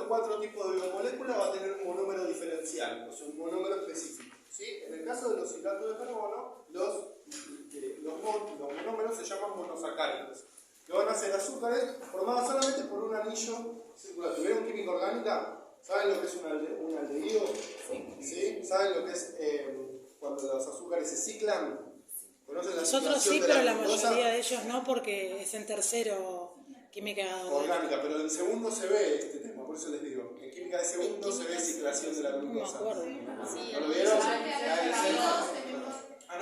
4 tipos de biomoléculas va a tener un monómero diferencial, o sea, un monómero específico. ¿Sí? En el caso de los hidratos de carbono, los monómeros se llaman monosacáridos, que van a ser azúcares formados solamente por un anillo circular. ¿Tuvieron química orgánica? ¿Saben lo que es un aldehído? ¿Sí? ¿Saben lo que es cuando los azúcares se ciclan? ¿Conocen la Nosotros ciclación sí, de pero la la glucosa? mayoría de ellos no, porque es en tercero química Orgánica, pero en segundo se ve este tema, por eso les digo. En química de segundo se ve ciclación de la glucosa. No me acuerdo. Sí, ¿No lo vieron? tenemos.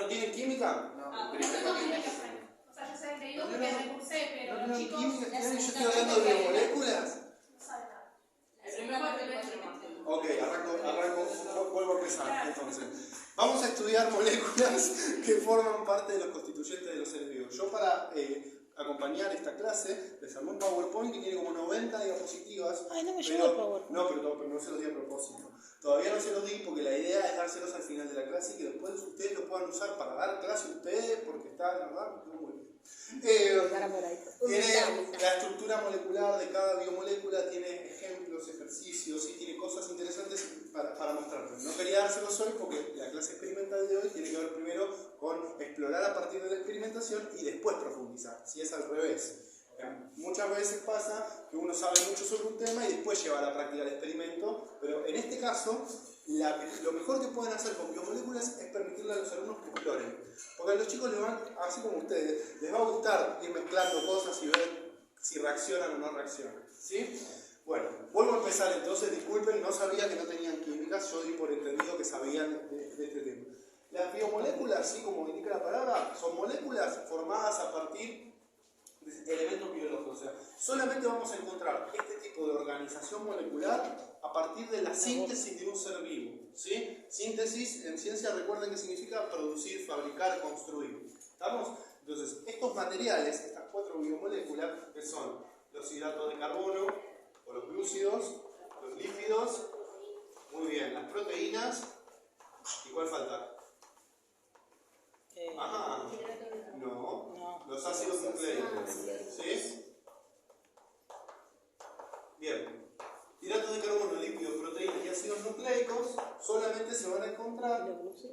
¿No tienen química? No, pero yo no química. O sea, yo sé el leído porque me cursé, pero los chicos. ¿Química? ¿Yo estoy hablando de biomoléculas? El primer trimestre. Ok, vuelvo a empezar entonces. Vamos a estudiar moléculas que forman parte de los constituyentes de los seres vivos. Yo para acompañar esta clase les armé un PowerPoint que tiene como 90 diapositivas. Ay, no me llegó el PowerPoint. No, pero no se los di a propósito. Todavía no se los di porque la idea es dárselos al final de la clase y que después ustedes lo puedan usar para dar clase a ustedes porque está, la verdad, muy bien. Tiene la estructura molecular de cada biomolécula, tiene ejemplos, ejercicios y tiene cosas interesantes para mostrarles. No quería dárselos hoy porque la clase experimental de hoy tiene que ver primero con explorar a partir de la experimentación y después profundizar, si es al revés. Muchas veces pasa que uno sabe mucho sobre un tema y después lleva a la práctica el experimento, pero en este caso lo mejor que pueden hacer con biomoléculas es permitirle a los alumnos que exploren. Porque a los chicos les van, así como ustedes, les va a gustar ir mezclando cosas y ver si reaccionan o no reaccionan. ¿Sí? Bueno, vuelvo a empezar entonces, disculpen, no sabía que no tenían químicas, yo di por entendido que sabían de este tema. Las biomoléculas, ¿sí? Como indica la palabra, son moléculas formadas a partir de elementos biológicos. O sea, solamente vamos a encontrar este tipo de organización molecular a partir de la síntesis de un ser vivo. ¿Sí? Síntesis en ciencia, recuerden que significa producir, fabricar, construir. ¿Estamos? Entonces, estos materiales, estas 4 biomoléculas, que son los hidratos de carbono, o los glúcidos, los lípidos, muy bien, las proteínas, ¿y cuál falta? Ajá, no, los ácidos nucleicos, ¿sí? Bien, hidratos de carbono, lípidos, proteínas y ácidos nucleicos solamente se van a encontrar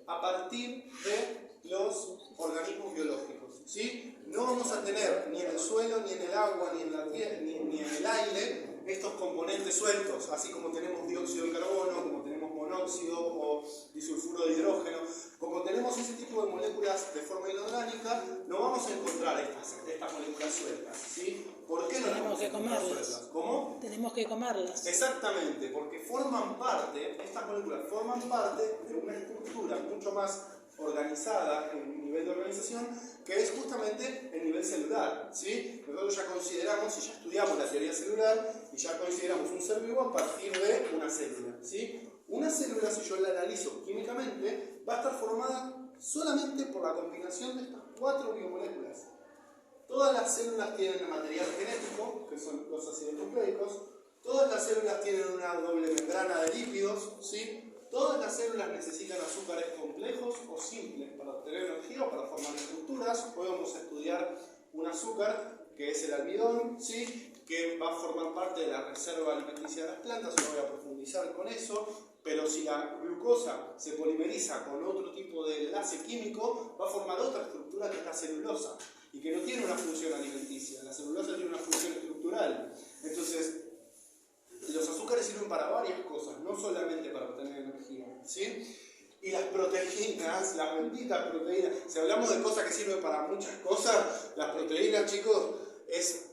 a partir de los organismos biológicos, ¿sí? No vamos a tener ni en el suelo, ni en el agua, ni en la tierra, ni en el aire estos componentes sueltos, así como tenemos dióxido de carbono, como tenemos monóxido o disulfuro de hidrógeno, como tenemos ese tipo de moléculas de forma inorgánica, no vamos a encontrar estas moléculas sueltas, ¿sí? ¿Por qué no las vamos a encontrar sueltas? ¿Cómo? Tenemos que comerlas. Exactamente, porque estas moléculas forman parte de una estructura mucho más organizada en nivel de organización, que es justamente el nivel celular, ¿sí? Nosotros ya consideramos, y ya estudiamos la teoría celular, y ya consideramos un ser vivo a partir de una célula, ¿sí? Una célula, si yo la analizo químicamente, va a estar formada solamente por la combinación de estas 4 biomoléculas. Todas las células tienen material genético, que son los ácidos nucleicos, todas las células tienen una doble membrana de lípidos, ¿sí? Todas las células necesitan azúcares complejos o simples para obtener energía o para formar estructuras. Hoy vamos a estudiar un azúcar que es el almidón, ¿sí? Que va a formar parte de la reserva alimenticia de las plantas. No voy a profundizar con eso, pero si la glucosa se polimeriza con otro tipo de enlace químico, va a formar otra estructura que es la celulosa y que no tiene una función alimenticia. La celulosa tiene una función estructural. Entonces, los azúcares sirven para varias cosas, no solamente para obtener energía, ¿sí? Y las proteínas, las benditas proteínas, si hablamos de cosas que sirven para muchas cosas, las proteínas, chicos, es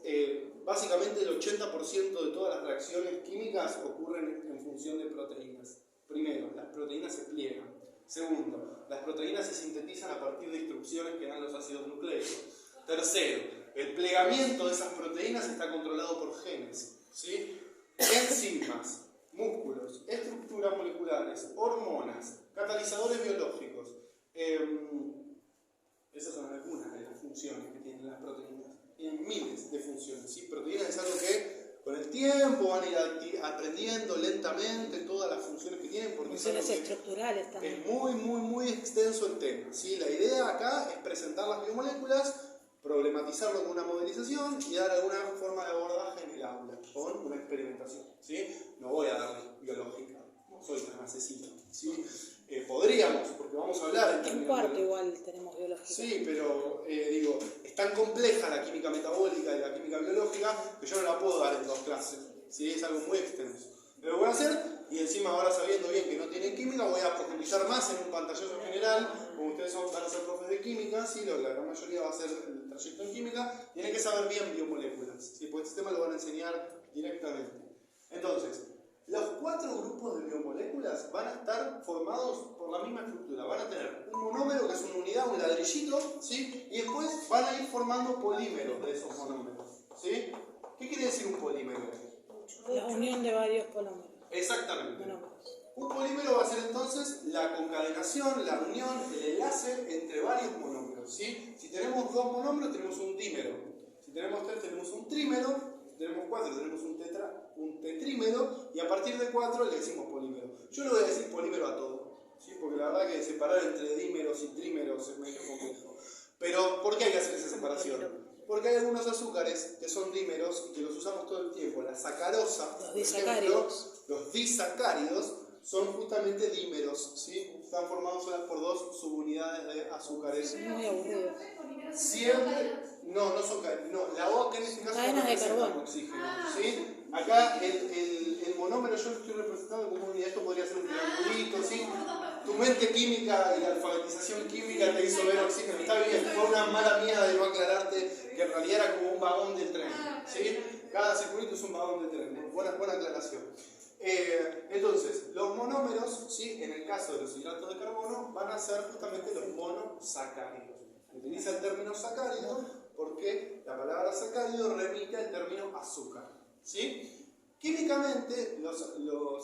básicamente el 80% de todas las reacciones químicas ocurren en función de proteínas. Primero, las proteínas se pliegan. Segundo, las proteínas se sintetizan a partir de instrucciones que dan los ácidos nucleicos. Tercero, el plegamiento de esas proteínas está controlado por genes, ¿sí? Enzimas, músculos, estructuras moleculares, hormonas, catalizadores biológicos. Esas son algunas de las funciones que tienen las proteínas. Tienen miles de funciones, ¿sí? Proteínas es algo que con el tiempo van a ir aprendiendo lentamente todas las funciones que tienen, porque funciones estructurales también. Es muy extenso el tema, ¿sí? La idea acá es presentar las biomoléculas, problematizarlo con una modelización y dar alguna forma de abordaje en el aula. O con una experimentación, ¿sí? No voy a darle biológica, no soy tan asesino, ¿sí? Podríamos, porque vamos a hablar en En términos cuarto biológicos. igual tenemos biológica. Sí, pero digo, es tan compleja la química metabólica y la química biológica que yo no la puedo dar en 2 clases, ¿sí? Es algo muy extenso. Lo voy a hacer y encima ahora sabiendo bien que no tienen química voy a profundizar más en un pantallazo general. Como ustedes van a ser profes de química, ¿sí? La gran mayoría va a ser el trayecto en química, tienen que saber bien biomoléculas, ¿sí? Porque este tema lo van a enseñar directamente. Entonces, los 4 grupos de biomoléculas van a estar formados por la misma estructura. Van a tener un monómero, que es una unidad, un ladrillito, ¿sí? Y después van a ir formando polímeros de esos monómeros, ¿sí? ¿Qué quiere decir un polímero? La unión de varios polímeros. Exactamente. Monómeros. Un polímero va a ser entonces la concadenación, la unión, el enlace entre varios monómeros, ¿sí? Si tenemos 2 monómeros, tenemos un dímero. Si tenemos 3, tenemos un trímero. Si tenemos 4, tenemos un tetrímero. Y a partir de 4 le decimos polímero. Yo le voy a decir polímero a todo, ¿sí? Porque la verdad que separar entre dímeros y trímeros es medio complejo. Pero, ¿por qué hay que hacer esa separación? Porque hay algunos azúcares que son dímeros y que los usamos todo el tiempo. La sacarosa, Los por disacáridos. ejemplo, los disacáridos son justamente dímeros, ¿sí? Están formados por 2 subunidades de azúcares. Muy aburrido. Siempre, no son cadenas, no, la O acá en este caso Cadenas de representa carbono. oxígeno, ¿sí? Acá el monómero yo lo estoy representando como una unidad, esto podría ser un triangulito, ¿sí? Tu mente química y la alfabetización química te hizo ver oxígeno, está bien, fue una mala mía de no aclararte que en realidad era como un vagón del tren, ¿sí? Cada circulito es un vagón del tren, buena aclaración. Entonces, los monómeros, ¿sí? En el caso de los hidratos de carbono, van a ser justamente los monosacáridos. Utiliza el término sacárido porque la palabra sacárido remite al término azúcar, ¿sí? Químicamente,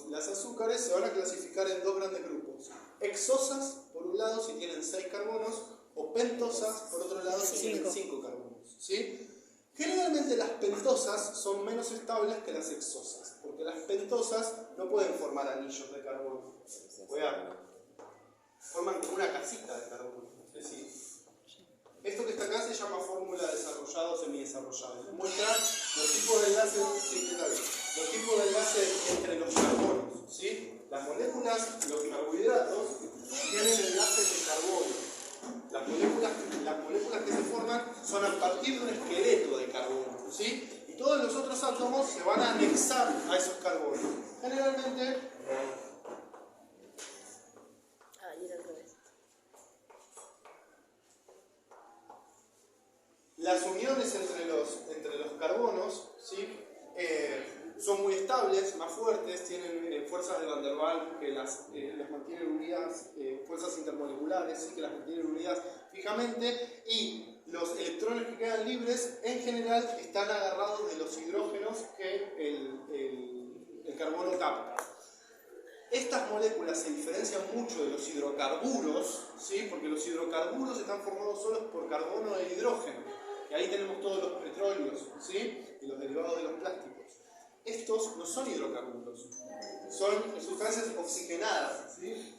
las azúcares se van a clasificar en 2 grandes grupos. Hexosas, por un lado, si tienen 6 carbonos, o pentosas, por otro lado, si tienen 5 carbonos, ¿sí? Generalmente las pentosas son menos estables que las hexosas, porque las pentosas no pueden formar anillos de carbono. Forman como una casita de carbono. Es decir, esto que está acá se llama fórmula desarrollada o semidesarrollada. Muestra los tipos de enlaces, los tipos de enlaces entre los carbonos, ¿sí? Las moléculas, los carbohidratos, tienen enlaces de carbono. Las moléculas que se forman son a partir de un esqueleto de carbono, ¿sí? Y todos los otros átomos se van a anexar a esos carbonos. Generalmente, las uniones entre los carbonos, ¿sí? Son muy estables, más fuertes, tienen fuerzas de Van der Waals que las mantienen unidas, fuerzas intermoleculares, ¿sí? Que las mantienen unidas fijamente, y los electrones que quedan libres en general están agarrados de los hidrógenos que el carbono capta. Estas moléculas se diferencian mucho de los hidrocarburos, ¿sí? Porque los hidrocarburos están formados solos por carbono e hidrógeno, y ahí tenemos todos los petróleos, ¿sí? Y los derivados de los plásticos. Estos no son hidrocarburos, son sustancias oxigenadas, ¿sí?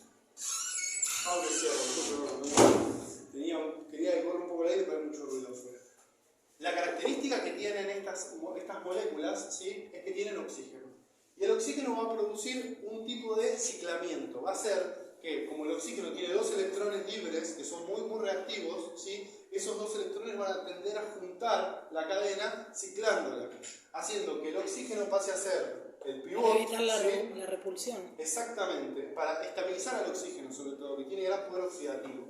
Quería que corra un poco el aire, pero hay mucho ruido afuera. La característica que tienen estas moléculas, ¿sí? Es que tienen oxígeno. Y el oxígeno va a producir un tipo de ciclamiento. Va a hacer que, como el oxígeno tiene 2 electrones libres, que son muy reactivos, ¿sí? Esos 2 electrones van a tender a juntar la cadena ciclándola, haciendo que el oxígeno pase a ser el pivot. Para evitar ¿sí? la repulsión. Exactamente, para estabilizar al oxígeno sobre todo, que tiene gran poder oxidativo.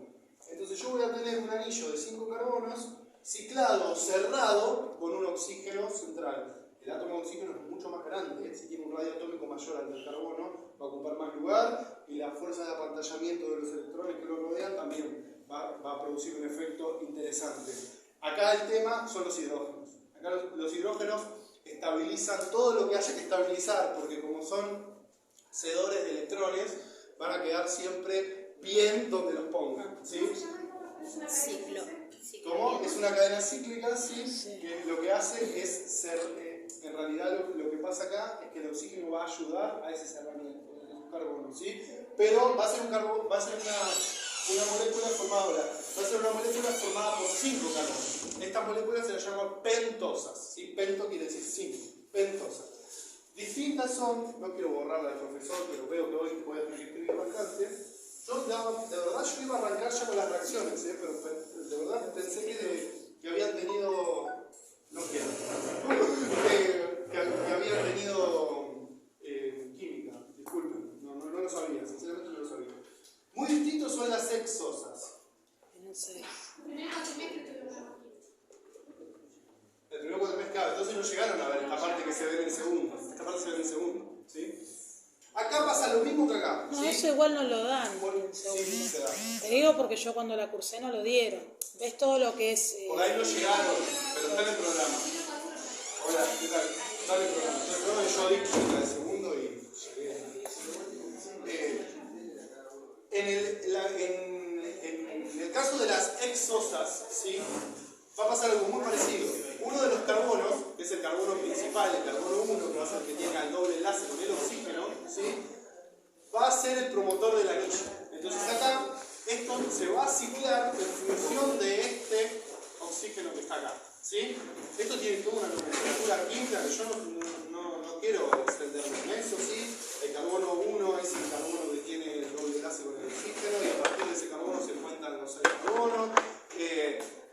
Entonces yo voy a tener un anillo de 5 carbonos ciclado, cerrado, con un oxígeno central. El átomo de oxígeno es mucho más grande, si tiene un radio atómico mayor al del carbono, va a ocupar más lugar, y la fuerza de apantallamiento de los electrones que lo rodean también va a producir un efecto interesante. Acá el tema son los hidrógenos. Acá los hidrógenos estabilizan todo lo que haya que estabilizar, porque como son cedores de electrones, van a quedar siempre bien donde los pongan, ¿sí? Ciclo. ¿Cómo? Es una cadena cíclica, ¿sí? Que lo que hace es ser, en realidad lo que pasa acá es que el oxígeno va a ayudar a ese cerramiento de los carbonos, ¿sí? Pero va a ser una molécula formada por 5 carbonos. Estas moléculas se las llaman pentosas, ¿sí? Pento quiere decir 5. pentosa. Distintas son, no quiero borrarla del profesor, pero veo que hoy voy a tener que escribir bastante. De verdad yo iba a arrancar ya con las reacciones, pero de verdad pensé que habían tenido, no quiero, que habían tenido química, disculpen, no lo sabía, sinceramente no lo sabía. Muy distintos son las exosas. No sé. El primer cuatrimestre, claro, entonces no llegaron a ver esta parte que se ve en el segundo. Esta parte se ve en el segundo, ¿sí? Acá pasa lo mismo que acá. No, ¿sí? eso igual no lo dan. Sí, se da. Te digo porque yo cuando la cursé no lo dieron. ¿Ves todo lo que es...? Por ahí no llegaron, pero está en el programa. Hola, ¿qué tal? Está en el programa. Yo dije el segundo y llegué. En el caso de las exosas, ¿sí? Va a pasar algo muy parecido. Uno de los carbonos, que es el carbono principal, el carbono 1, que va a ser el que tenga el doble enlace con el oxígeno, ¿sí? Va a ser el promotor del anillo. Entonces acá, esto se va a ciclar en función de este oxígeno que está acá, ¿sí? Esto tiene toda una nomenclatura química que yo no quiero extenderme en eso, ¿sí? El carbono 1 es el carbono que tiene el doble enlace con el oxígeno y a partir de ese carbono se cuentan los 6 carbonos.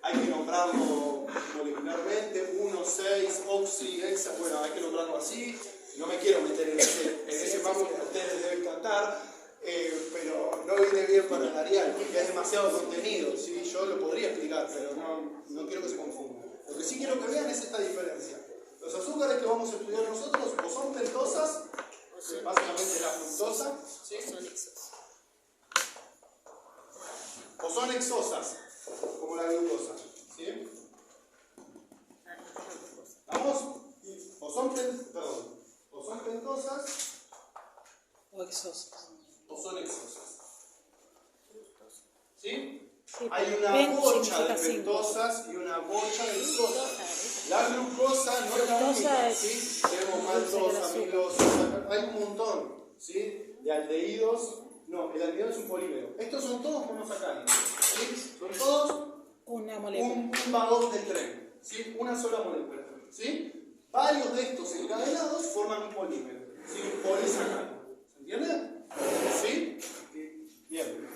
Hay que nombrarlo molecularmente, 1, 6, oxi, hexa, bueno, hay que nombrarlo así. No me quiero meter en ese mambo que a ustedes les deben cantar, pero no viene bien para el Arial, porque es demasiado contenido, ¿sí? Yo lo podría explicar, pero no quiero que se confunda. Lo que sí quiero que vean es esta diferencia. Los azúcares que vamos a estudiar nosotros o son pentosas, básicamente la fructosa, ¿sí? O son exosas, como la glucosa, ¿sí? ¿Vamos? O son pentosas O exosas. o son exosas. ¿Sí? Sí, Hay una pen bocha de significa cinco. pentosas y una bocha de exosas. La glucosa no es la Fructosa única, es ¿sí? Tenemos dulce del maltosa, azúcar. amilosa, hay un montón, ¿sí? De aldehídos. No, el aldehído es un polímero. Estos son todos monosacáridos, ¿sí? Son todos Una molécula. un vagón de tren, ¿sí? Una sola molécula, ¿sí? Varios de estos encadenados forman un polímero, ¿sí? Un polisacárido. ¿Se entiende? ¿Sí? Bien.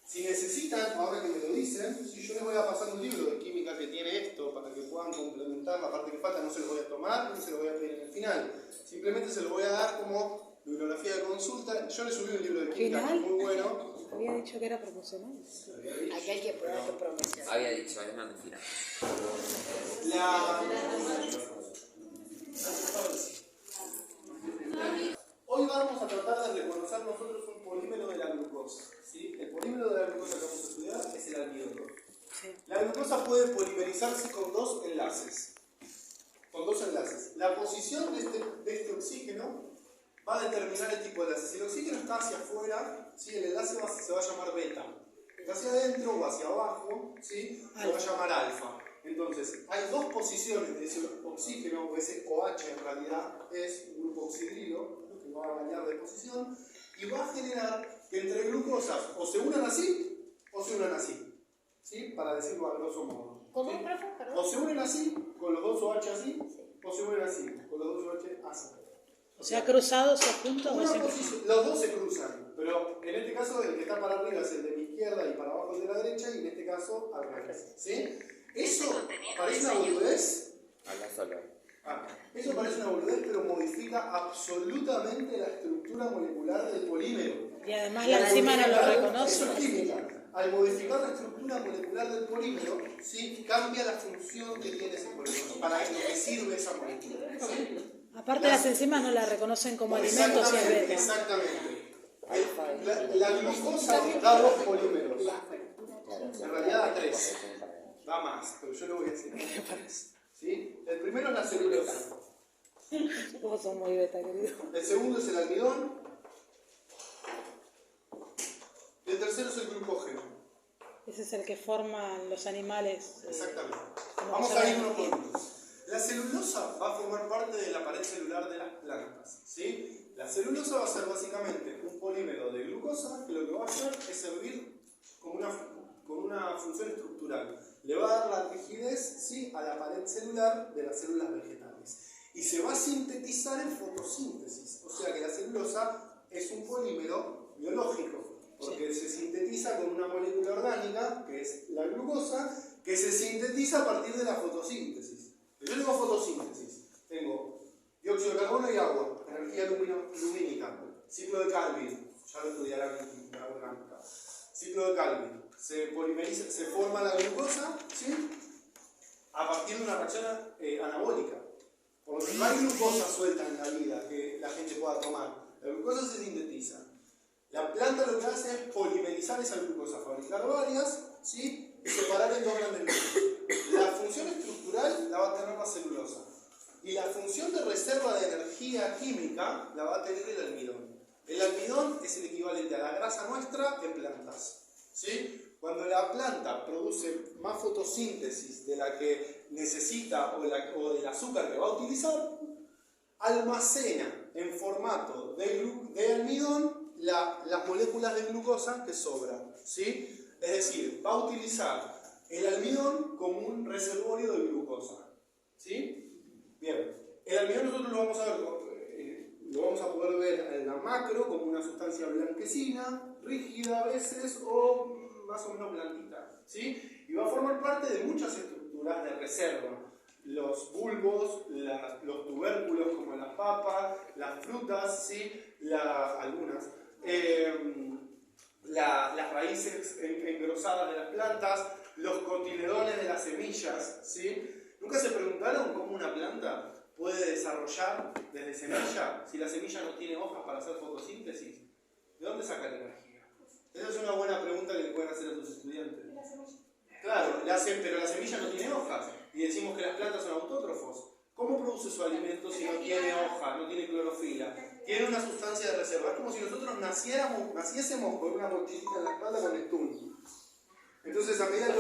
Si necesitan, ahora que me lo dicen, si yo les voy a pasar un libro de química que tiene esto para que puedan complementar la parte que falta, no se los voy a tomar ni se los voy a pedir en el final. Simplemente se los voy a dar como bibliografía de consulta. Yo les subí un libro de química que es muy bueno. Había dicho que era promocional. Aquí hay que probar que promociona. Había dicho, es una mentira. Hoy vamos a tratar de reconocer nosotros un polímero de la glucosa, ¿sí? El polímero de la glucosa que vamos a estudiar es el almidón. Sí. La glucosa puede polimerizarse con dos enlaces. La posición de este oxígeno va a determinar el tipo de enlace. Si el oxígeno está hacia afuera, ¿sí? El enlace se va a llamar beta. Está hacia adentro o hacia abajo, ¿sí? Se va a llamar alfa. Entonces, hay dos posiciones de ese oxígeno, o ese OH en realidad es un grupo oxidrilo, que va a variar de posición, y va a generar que entre glucosas o se unan así, o se unan así, ¿sí? Para decirlo a grosso modo. ¿Cómo, ¿sí? profe? Perdón. O se unen así, con los dos OH así, o se unen así, con los dos OH así. O sea, cruzados o juntos. Una posición, los dos se cruzan, pero en este caso el que está para arriba es el de mi izquierda y para abajo el de la derecha, y en este caso al revés, ¿sí? Eso parece una boludez. Habla solo. Eso parece una boludez, pero modifica absolutamente la estructura molecular del polímero. Y además la enzima no lo reconoce. Eso es química. Al modificar la estructura molecular del polímero, ¿sí? Cambia la función que tiene ese polímero, para lo que sirve esa molécula, ¿sí? Aparte las enzimas no la reconocen como alimentos si es beta. Exactamente. La glucosa da dos polímeros. En realidad da tres. Da más, pero yo lo voy a decir. ¿Sí? El primero es la celulosa. Vos sos muy beta, querido. El segundo es el almidón. Y el tercero es el glucógeno. Ese es el que forman los animales. Exactamente. como Vamos que a se ir uno ven. por uno. La celulosa va a formar parte de la pared celular de las plantas, ¿sí? La celulosa va a ser básicamente un polímero de glucosa que lo que va a hacer es servir con una función estructural. Le va a dar la rigidez, ¿sí? A la pared celular de las células vegetales. y se va a sintetizar en fotosíntesis. O sea que la celulosa es un polímero biológico, porque se sintetiza con una molécula orgánica, que es la glucosa, que se sintetiza a partir de la fotosíntesis. Yo tengo fotosíntesis, tengo dióxido de carbono y agua, energía lumínica, ciclo de Calvin, ya lo estudiarán en la orgánica. Ciclo de Calvin, se polimeriza, se forma la glucosa, ¿sí? A partir de una reacción anabólica. Por lo que no hay glucosa suelta en la vida que la gente pueda tomar. La glucosa se sintetiza. La planta lo que hace es polimerizar esa glucosa, fabricar varias, ¿sí? Y separar en dos grandes grupos. La función estructural la va a tener la celulosa. Y la función de reserva de energía química la va a tener el almidón. El almidón es el equivalente a la grasa nuestra en plantas, ¿sí? Cuando la planta produce más fotosíntesis de la que necesita o del azúcar que va a utilizar, almacena en formato de almidón las moléculas de glucosa que sobran, ¿sí? Es decir, va a utilizar el almidón como un reservorio de glucosa, ¿sí? Bien, el almidón nosotros lo vamos a poder ver en la macro como una sustancia blanquecina, rígida a veces o más o menos blandita, ¿sí? Y va a formar parte de muchas estructuras de reserva. Los bulbos, los tubérculos como las papas, las frutas, ¿sí? Algunas, las raíces engrosadas de las plantas, los cotiledones de las semillas, ¿sí? ¿Nunca se preguntaron cómo una planta puede desarrollar desde semilla si la semilla no tiene hojas para hacer fotosíntesis? ¿De dónde saca la energía? Esa es una buena pregunta que le pueden hacer a sus estudiantes. Claro, pero la semilla no tiene hojas y decimos que las plantas son autótrofos. ¿Cómo produce su alimento si no tiene hoja, no tiene clorofila? Tiene una sustancia de reserva. Es como si nosotros naciésemos con una mochilita en la espalda con Nestum. Entonces, a medida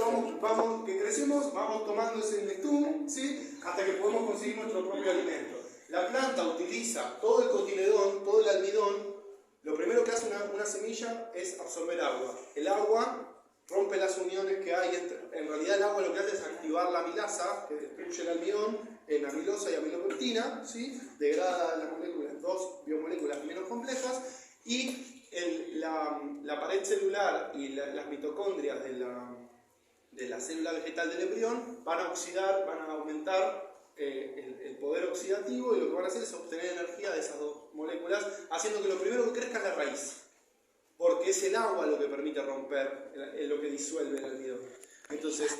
que crecemos, vamos tomando ese Nestum, ¿sí? Hasta que podemos conseguir nuestro propio alimento. La planta utiliza todo el cotiledón, todo el almidón. Lo primero que hace una semilla es absorber agua. El agua rompe las uniones que hay en realidad el agua lo que hace es activar la amilasa, que destruye el almidón en amilosa y amilopectina, ¿sí? Degrada las moléculas, dos biomoléculas menos complejas, y la pared celular y las mitocondrias de la célula vegetal del embrión van a oxidar, van a aumentar el poder oxidativo, y lo que van a hacer es obtener energía de esas dos moléculas, haciendo que lo primero que crezca es la raíz, porque es el agua lo que permite romper, lo que disuelve el almidón. Entonces,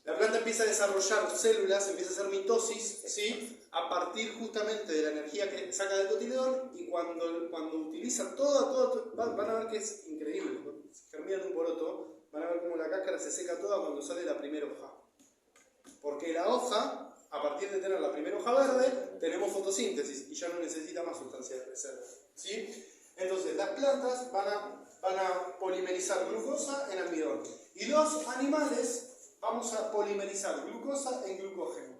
la planta empieza a desarrollar células, empieza a hacer mitosis, ¿sí? A partir justamente de la energía que saca del cotiledón, y cuando utiliza van a ver que es increíble. Cuando germinan un poroto, van a ver cómo la cáscara se seca toda cuando sale la primera hoja. Porque la hoja, a partir de tener la primera hoja verde, tenemos fotosíntesis y ya no necesita más sustancia de reserva, ¿sí? Entonces, las plantas van a polimerizar glucosa en almidón. Y los animales vamos a polimerizar glucosa en glucógeno.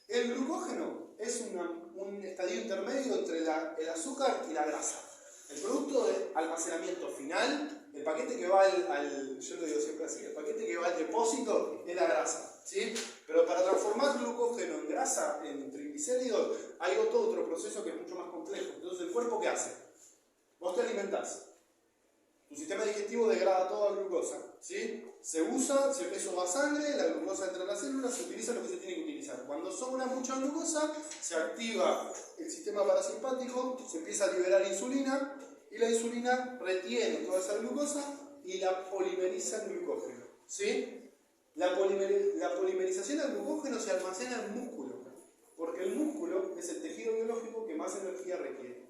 El glucógeno es un estadio intermedio entre el azúcar y la grasa. El producto de almacenamiento final, el paquete que va yo lo digo siempre así, el paquete que va al depósito es la grasa, ¿sí? Pero para transformar glucógeno en grasa, en triglicéridos, hay otro proceso que es mucho más complejo. Entonces, ¿el cuerpo qué hace? Vos te alimentás. Tu sistema digestivo degrada toda la glucosa, ¿sí? Se usa, eso va a sangre, la glucosa entra en las células, se utiliza lo que se tiene que utilizar. Cuando sobra mucha glucosa, se activa el sistema parasimpático, se empieza a liberar insulina, y la insulina retiene toda esa glucosa y la polimeriza en glucógeno, ¿sí? La polimerización del glucógeno se almacena en músculo, porque el músculo es el tejido biológico que más energía requiere.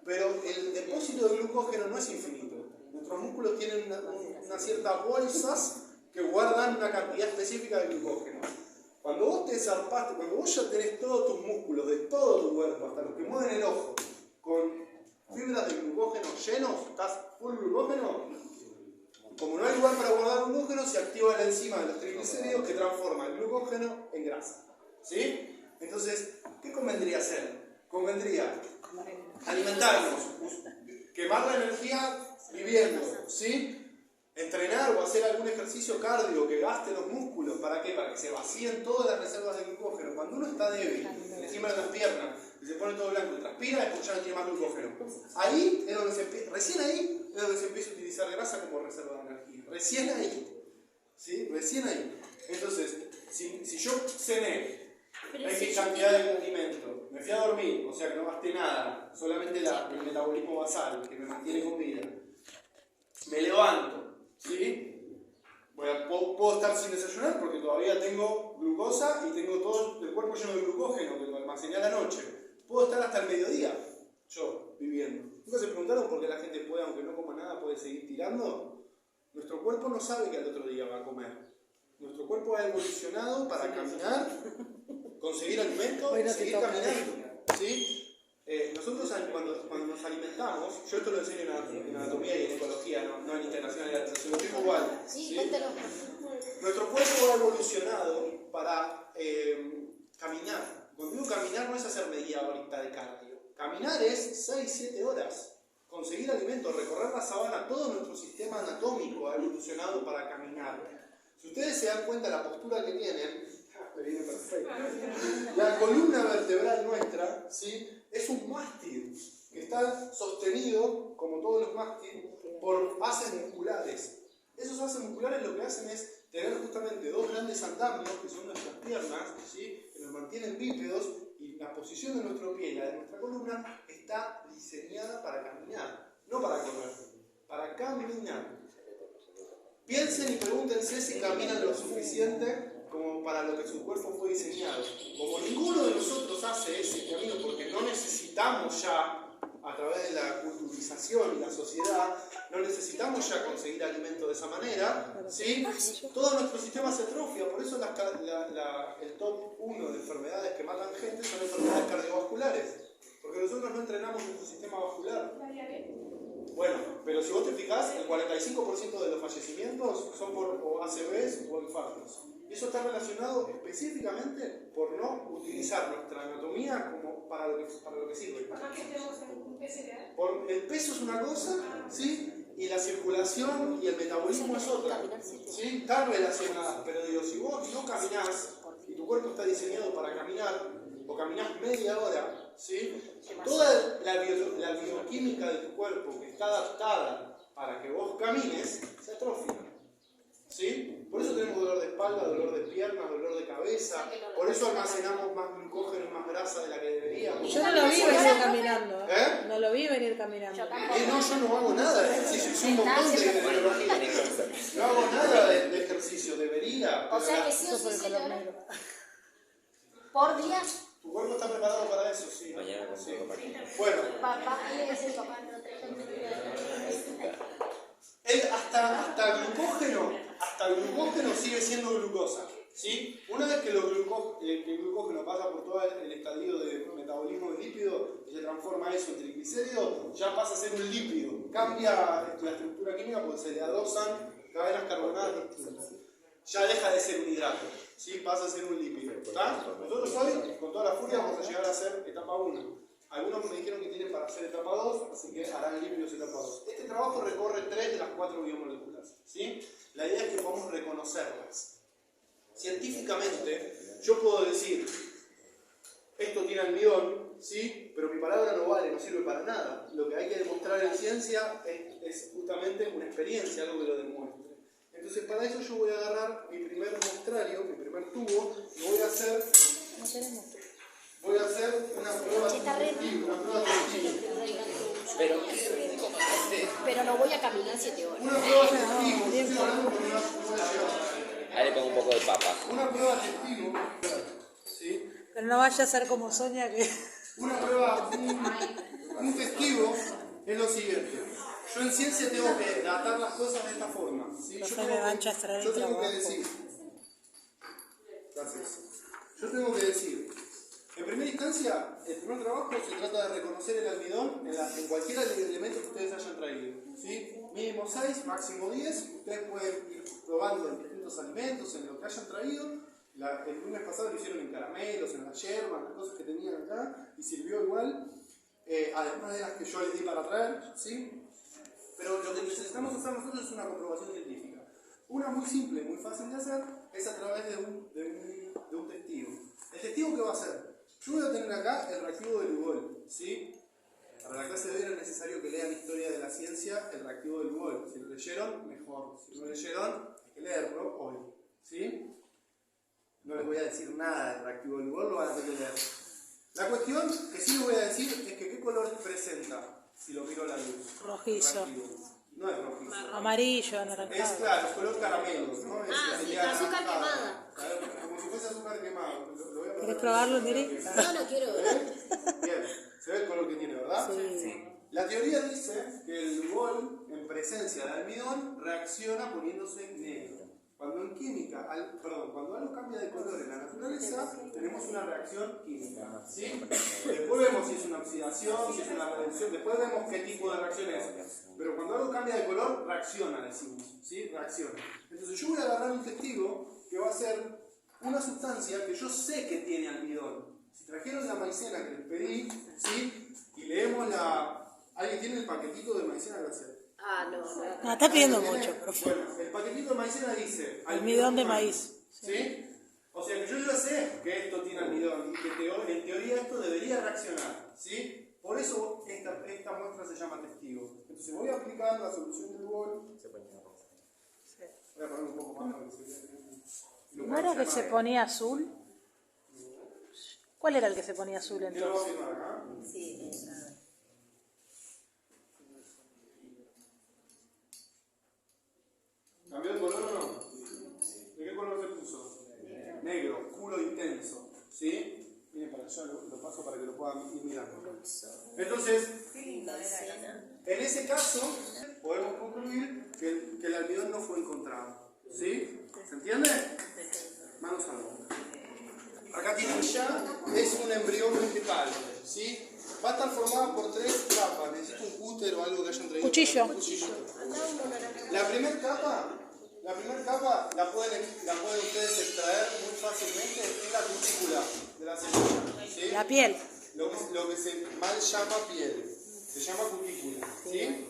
Pero el depósito de glucógeno no es infinito. Nuestros músculos tienen unas ciertas bolsas que guardan una cantidad específica de glucógeno. Cuando vos te zarpaste, cuando vos ya tenés todos tus músculos de todo tu cuerpo, hasta los que mueven el ojo, con fibras de glucógeno llenos, estás full glucógeno, como no hay lugar para guardar glucógeno, se activa la enzima de los triglicéridos que transforma el glucógeno en grasa, ¿sí? Entonces, ¿qué convendría hacer? Convendría alimentarnos, quemar la energía viviendo, ¿sí? Entrenar o hacer algún ejercicio cardio que gaste los músculos. ¿Para qué? Para que se vacíen todas las reservas de glucógeno. Cuando uno está débil, encima de las piernas, pone todo blanco y transpira, es porque ya no tiene más glucógeno. Ahí es donde recién ahí es donde se empieza a utilizar grasa como reserva de energía. Recién ahí. ¿Sí? Recién ahí. Entonces, si yo cené X cantidad de alimento, me fui a dormir, o sea que no gasté nada, solamente el metabolismo basal que me mantiene con vida, me levanto, ¿sí? Puedo estar sin desayunar porque todavía tengo glucosa y tengo todo el cuerpo lleno de glucógeno que lo almacené a la noche. Puedo estar hasta el mediodía, yo, viviendo. ¿Nunca se preguntaron por qué la gente puede, aunque no coma nada, puede seguir tirando? Nuestro cuerpo no sabe que al otro día va a comer. Nuestro cuerpo ha evolucionado para caminar, conseguir alimento y seguir caminando. ¿Sí? Nosotros cuando nos alimentamos, yo esto lo enseño en anatomía y en ecología, no en integración y se lo digo igual. Sí, cuéntalo. Nuestro cuerpo ha evolucionado para caminar. Cuando digo caminar no es hacer media horita de cardio. Caminar es 6-7 horas. Conseguir alimento, recorrer la sabana, todo nuestro sistema anatómico ha evolucionado para caminar. Si ustedes se dan cuenta de la postura que tienen, me viene perfecto. La columna vertebral nuestra, ¿sí?, es un mástil que está sostenido, como todos los mástiles, por haces musculares. Esos haces musculares lo que hacen es tener justamente dos grandes andamios, que son nuestras piernas, ¿sí?, que nos mantienen bípedos, y la posición de nuestro pie y la de nuestra columna está diseñada para caminar, no para correr, para caminar. Piensen y pregúntense si caminan lo suficiente como para lo que su cuerpo fue diseñado. Como ninguno de nosotros hace ese camino porque no necesitamos ya, a través de la culturización y la sociedad, no necesitamos ya conseguir alimento de esa manera, ¿sí? Todo nuestro sistema se atrofia, por eso el top 1 de enfermedades que matan gente son enfermedades cardiovasculares, porque nosotros no entrenamos nuestro sistema vascular. Bueno, pero si vos te fijás, el 45% de los fallecimientos son por o ACVs o infartos. Y eso está relacionado específicamente por no utilizar nuestra anatomía como para lo que sirve. ¿Por qué tenemos un peso ideal? El peso es una cosa, ¿sí? Y la circulación y el metabolismo es otra. ¿Sí? Están relacionadas, pero digo, si vos no caminás y tu cuerpo está diseñado para caminar, o caminás media hora, ¿sí?, toda la bioquímica de tu cuerpo que está adaptada para que vos camines, se atrofia. ¿Sí? Por eso tenemos dolor de espalda, dolor de piernas, dolor de cabeza, por eso almacenamos más glucógeno y más grasa de la que deberíamos. Yo no lo vi venir caminando. ¿Eh? No lo vi venir caminando. No, yo no hago nada de ejercicio, hice un montón de no hago nada de ejercicio, debería. O sea que sí o sí, 7 horas por día. Tu cuerpo está preparado para eso, sí. Mañana Sí. Bueno, Papá, tiene que ser papá, no te hasta glucógeno sigue siendo glucosa, ¿sí? Una vez que el glucógeno pasa por todo el estadio de metabolismo de lípido y se transforma eso en triglicérido, ya pasa a ser un lípido. Cambia la estructura química porque se le adosan cadenas carbonadas distintas. Ya deja de ser un hidrato, ¿sí? Pasa a ser un lípido. ¿Está? Nosotros hoy, con toda la furia, vamos a llegar a hacer etapa 1. Algunos me dijeron que tienen para hacer etapa 2, así que harán lípidos etapa 2. Este trabajo recorre 3 de las 4 biomoléculas, ¿sí? La idea es que podamos reconocerlas. Científicamente, yo puedo decir, esto tiene almidón, ¿sí? Pero mi palabra no vale, no sirve para nada. Lo que hay que demostrar en ciencia es justamente una experiencia, algo que lo demuestre. Entonces, para eso yo voy a agarrar mi primer muestrario, mi primer tubo, y voy a hacer una prueba testigo, Pero no voy a caminar 7 horas. Una prueba testigo, estoy hablando con una prueba. Ahí le pongo un poco de papa. Una prueba testigo, ¿sí? Pero no vaya a ser como Sonia que... Una prueba, un testigo es lo siguiente. Yo en ciencia tengo que datar las cosas de esta forma, ¿sí? Yo tengo que decir, gracias. Yo tengo que decir, en primera instancia, el primer trabajo se trata de reconocer el almidón en cualquier elemento que ustedes hayan traído, ¿sí? Mínimo 6, máximo 10. Ustedes pueden ir probando en distintos alimentos, en lo que hayan traído. El lunes pasado lo hicieron en caramelos, en las yerbas, las cosas que tenían acá, y sirvió igual, además de las que yo les di para traer, ¿sí? Pero lo que necesitamos hacer nosotros es una comprobación científica. Una muy simple, muy fácil de hacer, es a través de un testigo. ¿El testigo qué va a hacer? Yo voy a tener acá el reactivo de Lugol, ¿sí? Para la clase de hoy era necesario que lean Historia de la Ciencia, el reactivo de Lugol. Si lo leyeron, mejor. Si no lo leyeron, hay que leerlo hoy, ¿sí? No les voy a decir nada del reactivo de Lugol, lo van a tener que leer. La cuestión que sí les voy a decir es que ¿qué color presenta si lo miro a la luz? Rojizo. No es rojizo. Amarillo, Es anaranjado. claro, es color caramelo, ¿no? Sería azúcar anaranjado. quemada. Claro, como si fuese azúcar quemado. Lo voy a ¿Querés poner- probarlo, Neri? No, no quiero ver. Bien, se ve el color que tiene, ¿verdad? Sí. La teoría dice que el Lugol, en presencia de almidón, reacciona poniéndose negro. Cuando en química, cuando algo cambia de color en la naturaleza, tenemos una reacción química, ¿sí? Después vemos si es una oxidación, si es una reducción, después vemos qué tipo de reacción es. Pero cuando algo cambia de color, reacciona, decimos, ¿sí? Reacciona. Entonces yo voy a agarrar un testigo que va a ser una sustancia que yo sé que tiene almidón. Si trajeron la maicena que les pedí, ¿sí? Y leemos la... ¿Alguien tiene el paquetito de maicena glacial? Ah, no. No, está pidiendo ¿Alguien mucho, tiene? pero Bueno, el paquetito de maicena dice... almidón de maíz. ¿Sí? O sea que yo ya sé que esto tiene almidón y que en teoría esto debería reaccionar, ¿sí? Por eso esta muestra se llama testigo. Entonces voy a aplicar la solución del bol. Voy a poner un poco más para que se vea. ¿No era que se ponía azul? ¿Cuál era el que se ponía azul ¿Quién lo va a entonces? firmar acá? Sí, ¿Cambió el color o no? ¿De qué color se puso? Negro, oscuro, intenso. ¿Sí? Miren para allá, lo paso para que lo puedan ir mirando. Entonces, en ese caso, podemos concluir que el almidón no fue encontrado. ¿Sí? ¿Se entiende? Manos a la boca. Acá tienen ya, es un embrión vegetal. ¿Sí? Va a estar formada por 3 capas. Necesito un cúter o algo que hayan traído. Cuchillo. Un cuchillito. La primera capa la pueden ustedes extraer muy fácilmente, es la cutícula de la semilla. ¿Sí? La piel. Lo que se mal llama piel. Se llama cutícula. ¿Sí?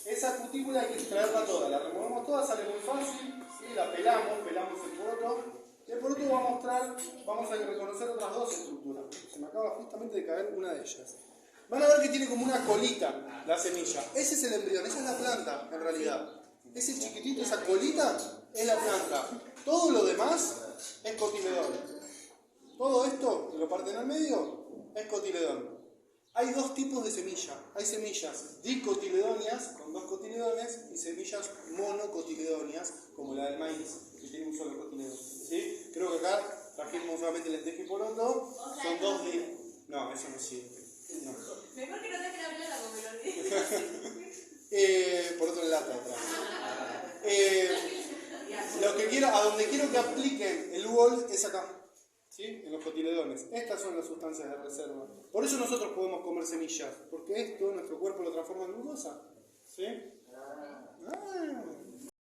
Esa cutícula hay que extraerla toda. La removemos toda, sale muy fácil. ¿Sí? La pelamos el poroto. Y el poroto vamos a reconocer otras 2 estructuras. Se me acaba justamente de caer una de ellas. Van a ver que tiene como una colita la semilla. Ese es el embrión, esa es la planta en realidad. Ese chiquitito, esa colita, es la planta. Todo lo demás es cotiledón. Todo esto, que lo parten al medio, es cotiledón. Hay 2 tipos de semilla. Hay semillas dicotiledóneas, con 2 cotiledones, y semillas monocotiledóneas, como la del maíz, que tiene un solo cotiledón. ¿Sí? Creo que acá trajimos solamente lenteja y poroto. Son 2 de... No, eso no sirve. No. Mejor que no dejen hablar la porque lo olvidé. Poroto en lata atrás. Lo que quiero, a donde quiero que apliquen el UOL es acá, ¿sí? En los cotiledones. Estas son las sustancias de reserva. Por eso nosotros podemos comer semillas, porque esto nuestro cuerpo lo transforma en glucosa. ¿Sí?